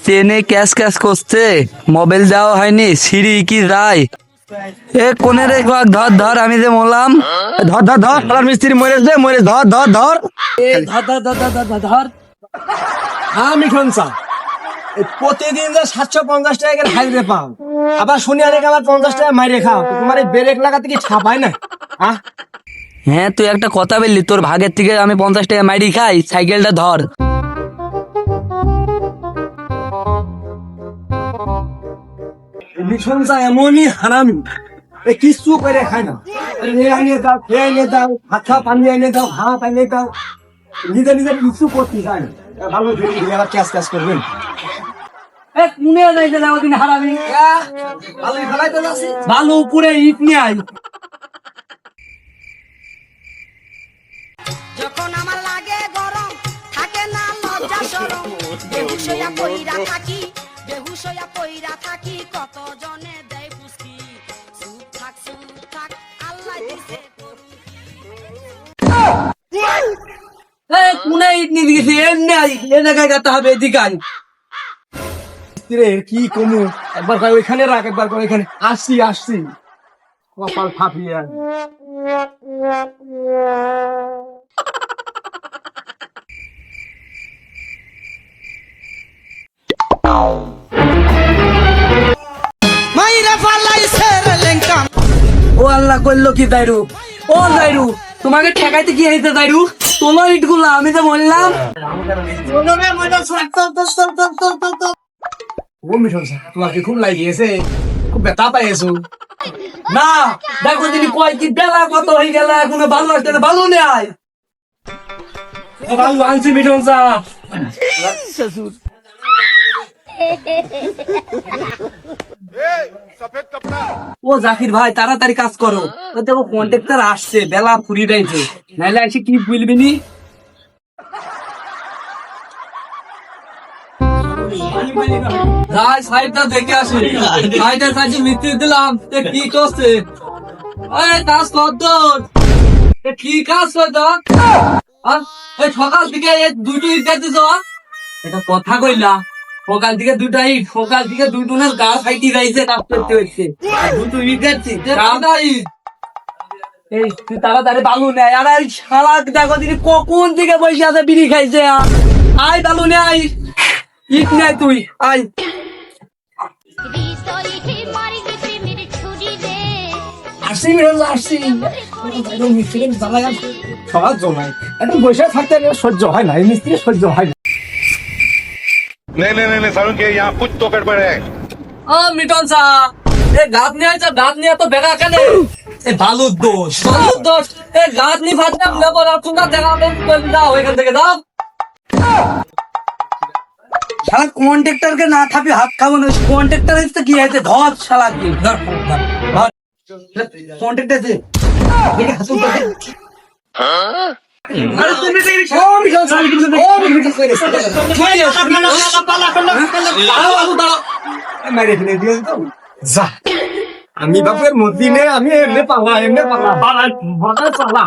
ট্রেনে cash cash করছে, mobile দেওয়া হয়নি, সিঁড়ি কি রায়। এ কোনে রে ধর ধর, আমি যে মরলাম। ধর ধর ধর, পালার মিস্ত্রি মরেছে মরে, ধর ধর ধর, ধর ধর ধর ধর ধর ধর। হ্যাঁ মিঠন চা, প্রতিদিন যে 750 টাকা করে হাইরে পাও, আবার শুনি অনেক আবার 50 টাকা মাইরে খাও, তোমার এই ব্রেক লাগাতে কি ছাপায় না? হ্যাঁ তুই একটা কথা বললি, তোর ভাগের থেকে আমি 50 টাকা মাইরি খাই, সাইকেলটা ধর। মিঠন চা এমনই হারামি, কিছু করে খায় না। এনে দাও, এনে দাও, হাত পানি এনে দাও, হাত এনে দাও, নিজে নিজে কিছু করতে চায় না। ভালো আবার ক্যাশ ক্যাশ করবেন। ভালো উপরে ইট নিয়ে আই। যখন আমার লাগে গরম থাকে না লজ্জা শরম, বেহুশ হইয়া পইরা থাকি কত জনে দেয় ফুসকি। চুপ থাক আল্লাহ দিছে কোনে ইট নিয়ে দিয়েছি, এনে আই, এ জায়গায় যেতে হবে, এদিকে আই। কি কমু, একবার কয় ওইখানে রাখ, একবার কয় ওইখানে। আসছি আসছি, কপাল ফাঁপিয়ে। ও আল্লাহ করলো কি দাইরু, ও দাইরু তোমাকে ঠেকাইতে কি হয়েছে দাইরু? তোলো ইট গুলা, আমি তো বললাম। ও মিঠন চা, তোমাকে খুব লাগিয়েছে, খুব ব্যথা পাইছো? না দেখো তিনি কয় কি বেলা কত হয়ে গেল, এখনো ভালো আসছে না, ভালো নেই। ভালো আনছি মিঠন চা। ও জাকির ভাই তাড়াতাড়ি কাজ করো, ও দেখো কন্ট্রাক্টর আসছে, বেলা ফুরি যাইছে, নাইলে এসে কি বলবি নি। ভাই সাইডটা দেখে আসি, সাইডের কাছে মিস্ত্রি দিলাম, কি করছে? কাজ কর, কি কাজ কর? সকাল থেকে দুটো ইট দিতেছ, এটা কথা কইলা? সকাল থেকে দুটা ইট, সকাল থেকে দুজনের গা ফাইটি যাইছে, কাজ করতে হচ্ছে, দুটো ইট দিচ্ছি। এই তুই তাড়াতাড়ি বালু নেয়, আর এই শালা দেখো তিনি কখন থেকে বসে আছে, বিড়ি খাইছে। আয় বালু নে, আয় ইট নেয়, তুই আয়। আসছি মিঠন চা, আসছি। সবার জমাই একদম বসে থাকতে সহ্য হয় না, এই মিস্ত্রি সহ্য হয় না। नहीं सारुण के यहाँ कुछ तो गड़बड़ है। মিটন সা, এ গাত নিয়ে আইছা, গাত নিয়ে তো বেগা কেন? এ বালুর দোষ, বালুর দোষ। এ গাত নি ফাটনা লেবো না, তোমরা দেখাবে দাও এখান থেকে, দাও। শালা কন্ট্রাক্টরকে না থাপি হাত খাবো না, কন্ট্রাক্টর এসে কি হয়েছে, ধর শালা কি ধর কন্ট্রাক্টর আছে, দেখে হাসুন করে। আরে তুমি দেখি ও মিটন সা, ও মিটন করে মেরে ফেলে দিও তো যা। আমি বাপের মতি নে, আমি এমনি পালা পালা পালা।